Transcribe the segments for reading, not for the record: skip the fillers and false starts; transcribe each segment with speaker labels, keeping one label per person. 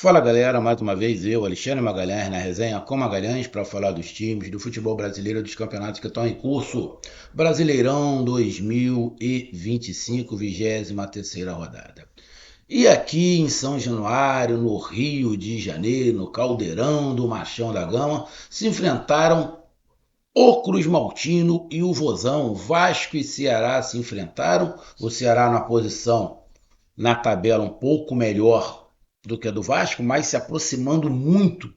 Speaker 1: Fala galera, mais uma vez eu, Alexandre Magalhães, na resenha com Magalhães para falar dos times do futebol brasileiro, dos campeonatos que estão em curso. Brasileirão 2025, 23ª rodada. E aqui em São Januário, no Rio de Janeiro, no Caldeirão do Machão da Gama, se enfrentaram o Cruz Maltino e o Vozão. Vasco e Ceará se enfrentaram, o Ceará na posição na tabela um pouco melhor do que a do Vasco, mas se aproximando muito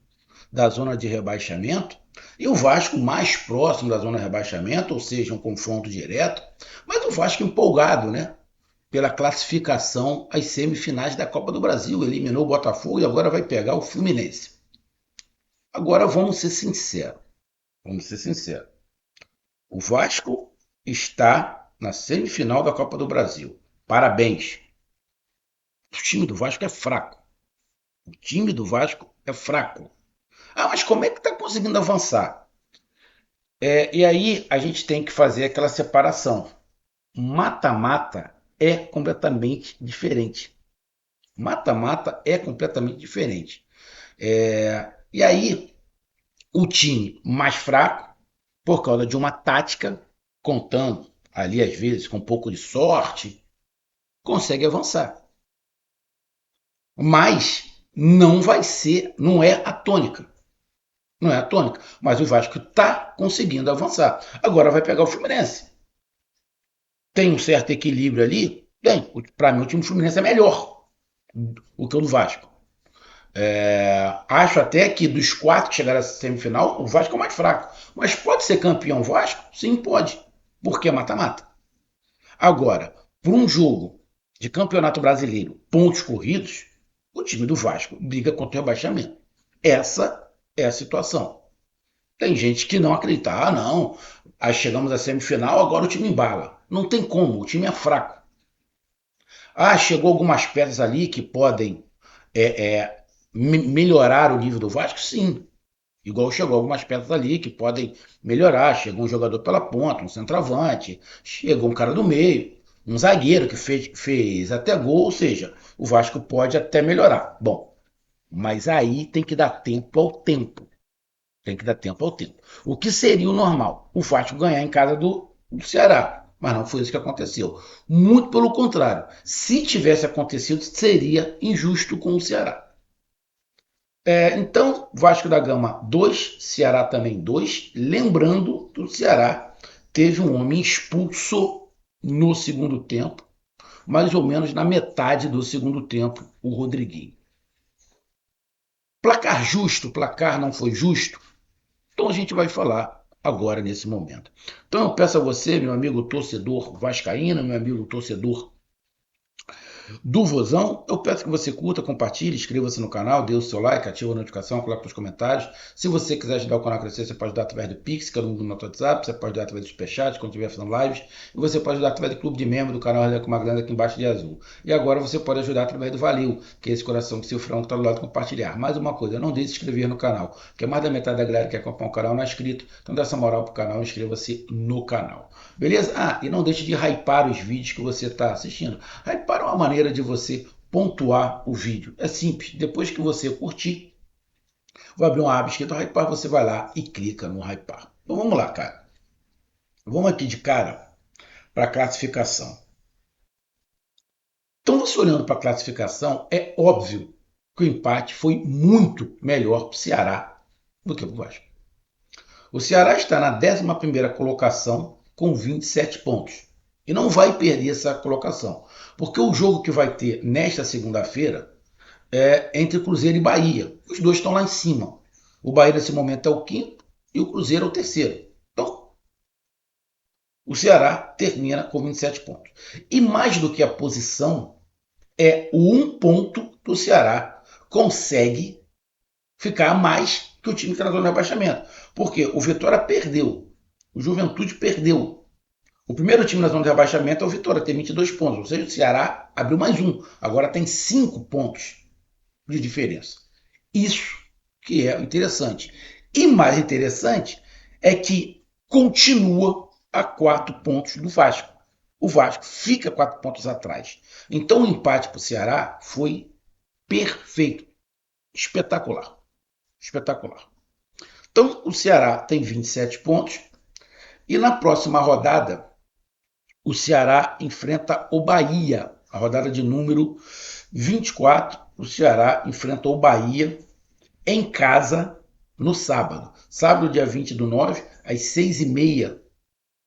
Speaker 1: da zona de rebaixamento, e o Vasco mais próximo da zona de rebaixamento, ou seja, um confronto direto, mas o Vasco empolgado, né? Pela classificação às semifinais da Copa do Brasil, eliminou o Botafogo e agora vai pegar o Fluminense. Agora vamos ser sinceros. O Vasco está na semifinal da Copa do Brasil. Parabéns. O time do Vasco é fraco. O time do Vasco é fraco. Ah, mas como é que está conseguindo avançar? E aí a gente tem que fazer aquela separação. Mata-mata é completamente diferente. Mata-mata é completamente diferente. E aí o time mais fraco, por causa de uma tática, contando ali às vezes com um pouco de sorte, consegue avançar. Mas não vai ser, não é a tônica. Não é a tônica. Mas o Vasco está conseguindo avançar. Agora vai pegar o Fluminense. Tem um certo equilíbrio ali? Tem. Para mim, o time do Fluminense é melhor do que o do Vasco. Acho até que dos quatro que chegaram à semifinal, o Vasco é o mais fraco. Mas pode ser campeão Vasco? Sim, pode. Porque é mata-mata. Agora, por um jogo de campeonato brasileiro, pontos corridos, o time do Vasco briga contra o rebaixamento. Essa é a situação. Tem gente que não acredita. Ah, não. Aí chegamos à semifinal, agora o time embala. Não tem como, o time é fraco. Ah, chegou algumas peças ali que podem melhorar o nível do Vasco? Sim. Igual chegou algumas peças ali que podem melhorar. Chegou um jogador pela ponta, um centroavante, chegou um cara do meio, um zagueiro que fez até gol, ou seja, o Vasco pode até melhorar. Bom, mas aí tem que dar tempo ao tempo. Tem que dar tempo ao tempo. O que seria o normal? O Vasco ganhar em casa do Ceará. Mas não foi isso que aconteceu. Muito pelo contrário. Se tivesse acontecido, seria injusto com o Ceará. Então, Vasco da Gama 2, Ceará também 2. Lembrando que o Ceará teve um homem expulso no segundo tempo, mais ou menos na metade do segundo tempo, o Rodriguinho. Placar justo, placar não foi justo? Então a gente vai falar agora nesse momento. Então eu peço a você, meu amigo torcedor vascaíno, meu amigo torcedor do Vozão, eu peço que você curta, compartilhe, inscreva-se no canal, dê o seu like, ative a notificação, coloque nos comentários. Se você quiser ajudar o canal a crescer, você pode ajudar através do Pix, que é o número do nosso WhatsApp, você pode ajudar através do Superchat, quando estiver fazendo lives, e você pode ajudar através do clube de membro do canal Resenha com Magalhães aqui embaixo de azul. E agora você pode ajudar através do Valeu, que é esse coração que seu frango está do lado de compartilhar. Mais uma coisa, não deixe de se inscrever no canal, porque mais da metade da galera que acompanha o canal não é inscrito, então dá essa moral pro canal, inscreva-se no canal. Beleza? Ah, e não deixe de hypar os vídeos que você está assistindo. Hypar é uma maneira de você pontuar o vídeo. É simples. Depois que você curtir, vou abrir uma aba escrita Hypar, você vai lá e clica no Hypar. Então vamos lá, cara. Vamos aqui de cara para a classificação. Então, você olhando para a classificação, é óbvio que o empate foi muito melhor para o Ceará do que para o Vasco. O Ceará está na 11ª colocação com 27 pontos. E não vai perder essa colocação. Porque o jogo que vai ter nesta segunda-feira entre Cruzeiro e Bahia. Os dois estão lá em cima. O Bahia nesse momento é o quinto e o Cruzeiro é o terceiro. Então, o Ceará termina com 27 pontos. E mais do que a posição, é o um ponto que o Ceará consegue ficar a mais que o time que está na zona de rebaixamento. Porque o Vitória perdeu, o Juventude perdeu. O primeiro time na zona de rebaixamento é o Vitória, tem 22 pontos. Ou seja, o Ceará abriu mais um. Agora tem 5 pontos de diferença. Isso que é interessante. E mais interessante é que continua a 4 pontos do Vasco. O Vasco fica 4 pontos atrás. Então o empate para o Ceará foi perfeito. espetacular. Espetacular. Então, o Ceará tem 27 pontos e na próxima rodada, o Ceará enfrenta o Bahia. A rodada de número 24, o Ceará enfrenta o Bahia em casa no sábado. Sábado, dia 20/9, às 6h30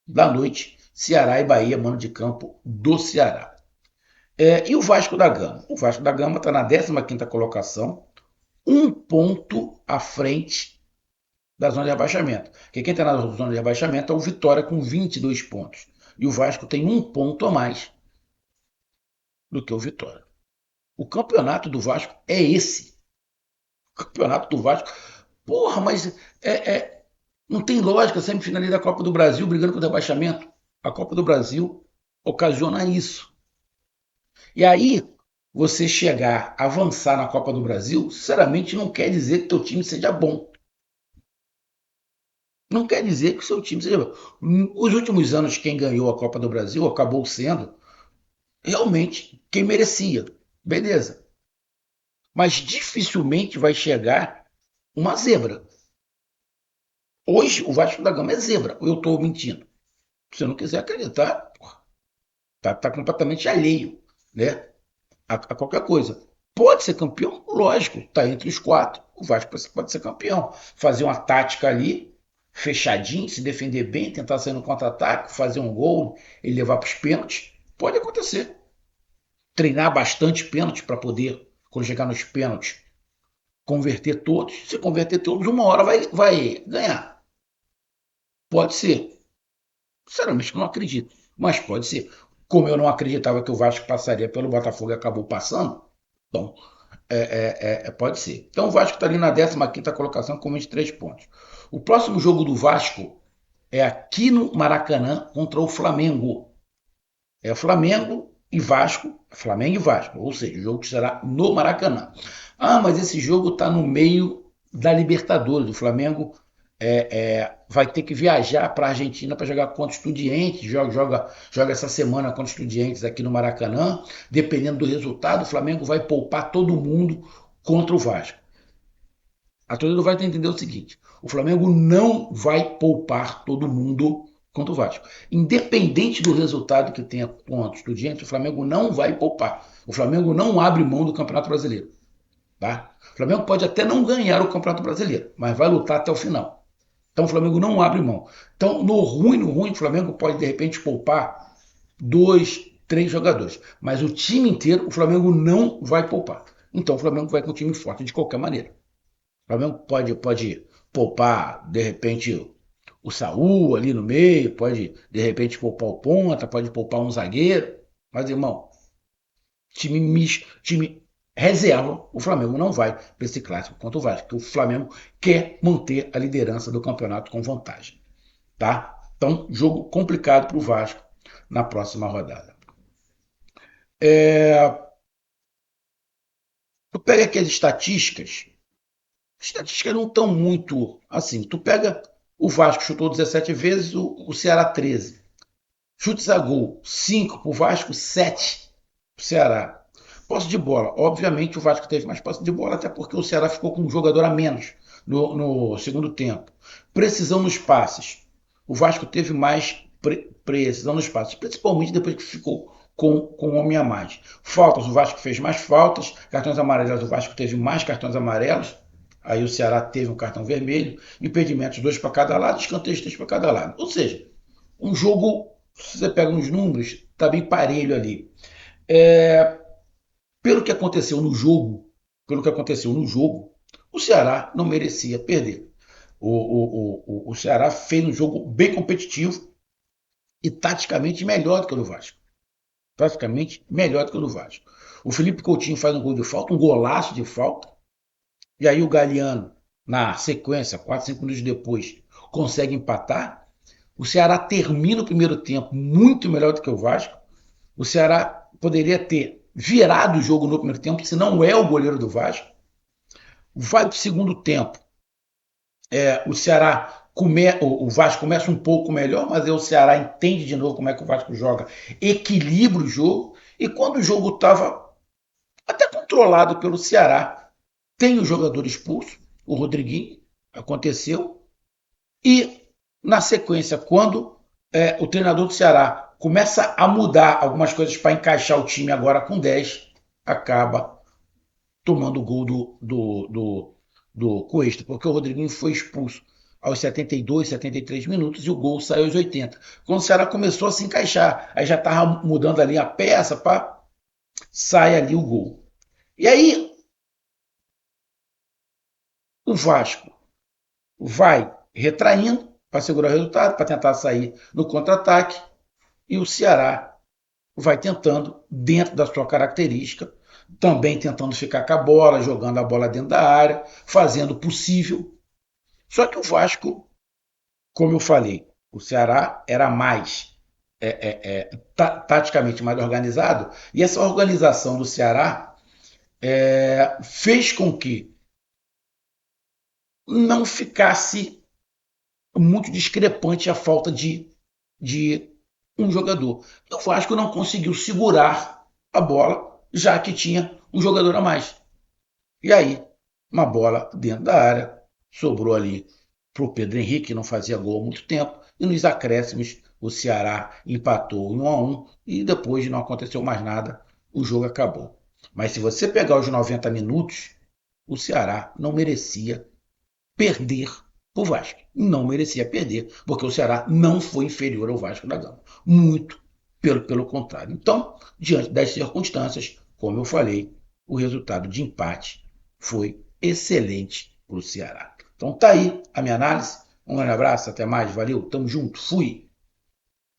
Speaker 1: da noite, Ceará e Bahia, mano de campo do Ceará. E o Vasco da Gama? O Vasco da Gama está na 15ª colocação, um ponto à frente da zona de rebaixamento. Porque quem está na zona de rebaixamento é o Vitória com 22 pontos. E o Vasco tem um ponto a mais do que o Vitória. O campeonato do Vasco é esse. O campeonato do Vasco. Porra, mas não tem lógica semifinalista da Copa do Brasil brigando com o rebaixamento. A Copa do Brasil ocasiona isso. E aí, você chegar, avançar na Copa do Brasil, sinceramente não quer dizer que teu time seja bom. Não quer dizer que o seu time seja bom. Os últimos anos, quem ganhou a Copa do Brasil acabou sendo realmente quem merecia. Beleza. Mas dificilmente vai chegar uma zebra. Hoje, o Vasco da Gama é zebra. Ou eu estou mentindo? Se você não quiser acreditar, tá completamente alheio, né, a qualquer coisa. Pode ser campeão? Lógico, está entre os quatro. O Vasco pode ser campeão. Fazer uma tática ali, fechadinho, se defender bem, tentar sair no contra-ataque, fazer um gol e levar para os pênaltis. Pode acontecer. Treinar bastante pênaltis para poder, quando chegar nos pênaltis, converter todos. Se converter todos, uma hora vai ganhar. Pode ser. Sinceramente, não acredito. Mas pode ser. Como eu não acreditava que o Vasco passaria pelo Botafogo e acabou passando, então pode ser. Então o Vasco está ali na 15ª colocação com 23 pontos. O próximo jogo do Vasco é aqui no Maracanã contra o Flamengo. É Flamengo e Vasco, ou seja, o jogo será no Maracanã. Ah, mas esse jogo está no meio da Libertadores. O Flamengo vai ter que viajar para a Argentina para jogar contra o Estudiantes, joga essa semana contra o Estudiantes aqui no Maracanã. Dependendo do resultado, o Flamengo vai poupar todo mundo contra o Vasco. A torcida vai entender o seguinte: o Flamengo não vai poupar todo mundo contra o Vasco. Independente do resultado que tenha contra o Estudiantes, o Flamengo não vai poupar. O Flamengo não abre mão do Campeonato Brasileiro. Tá? O Flamengo pode até não ganhar o Campeonato Brasileiro, mas vai lutar até o final. Então o Flamengo não abre mão. Então, no ruim, o Flamengo pode de repente poupar 2, 3 jogadores. Mas o time inteiro, o Flamengo não vai poupar. Então o Flamengo vai com um time forte de qualquer maneira. O Flamengo pode poupar, de repente, o Saúl ali no meio, pode de repente poupar o ponta, pode poupar um zagueiro. Mas, irmão, time reserva, o Flamengo não vai para esse clássico contra o Vasco, porque o Flamengo quer manter a liderança do campeonato com vantagem. Tá? Então, jogo complicado para o Vasco na próxima rodada. Tu pega aqui as estatísticas não estão muito assim. Tu pega o Vasco chutou 17 vezes, o Ceará 13. Chutes a gol, 5 para o Vasco, 7 para o Ceará. Posse de bola. Obviamente o Vasco teve mais posse de bola, até porque o Ceará ficou com um jogador a menos no segundo tempo. Precisão nos passes. O Vasco teve mais precisão nos passes, principalmente depois que ficou com um homem a mais. Faltas, o Vasco fez mais faltas. Cartões amarelos, o Vasco teve mais cartões amarelos. Aí o Ceará teve um cartão vermelho. Impedimentos, 2 para cada lado. Escanteios, 3 para cada lado. Ou seja, um jogo, se você pega uns números, está bem parelho ali. Pelo que aconteceu no jogo, o Ceará não merecia perder. O Ceará fez um jogo bem competitivo e taticamente melhor do que o do Vasco. Praticamente melhor do que o do Vasco. O Felipe Coutinho faz um gol de falta, um golaço de falta. E aí o Galeano, na sequência, 4, 5 minutos depois, consegue empatar. O Ceará termina o primeiro tempo muito melhor do que o Vasco. O Ceará poderia ter virado o jogo no primeiro tempo, se não é o goleiro do Vasco. Vai para o segundo tempo. O Vasco começa um pouco melhor, mas aí o Ceará entende de novo como é que o Vasco joga, equilibra o jogo, e quando o jogo estava até controlado pelo Ceará, tem o jogador expulso, o Rodriguinho, aconteceu, e na sequência, quando o treinador do Ceará começa a mudar algumas coisas para encaixar o time agora com 10, acaba tomando o gol do Cuesta, porque o Rodriguinho foi expulso aos 72, 73 minutos e o gol saiu aos 80. Quando o Ceará começou a se encaixar, aí já estava mudando ali a peça, pá, sai ali o gol. E aí o Vasco vai retraindo para segurar o resultado, para tentar sair no contra-ataque, e o Ceará vai tentando, dentro da sua característica, também tentando ficar com a bola, jogando a bola dentro da área, fazendo o possível. Só que o Vasco, como eu falei, o Ceará era mais taticamente mais organizado, e essa organização do Ceará fez com que não ficasse muito discrepante a falta de um jogador. O Vasco não conseguiu segurar a bola, já que tinha um jogador a mais. E aí, uma bola dentro da área, sobrou ali para o Pedro Henrique, que não fazia gol há muito tempo, e nos acréscimos o Ceará empatou em 1-1 e depois não aconteceu mais nada, o jogo acabou. Mas se você pegar os 90 minutos, o Ceará não merecia perder o Vasco. Não merecia perder, porque o Ceará não foi inferior ao Vasco da Gama. Muito pelo contrário. Então, diante das circunstâncias, como eu falei, o resultado de empate foi excelente para o Ceará. Então tá aí a minha análise. Um grande abraço, até mais, valeu, tamo junto, fui!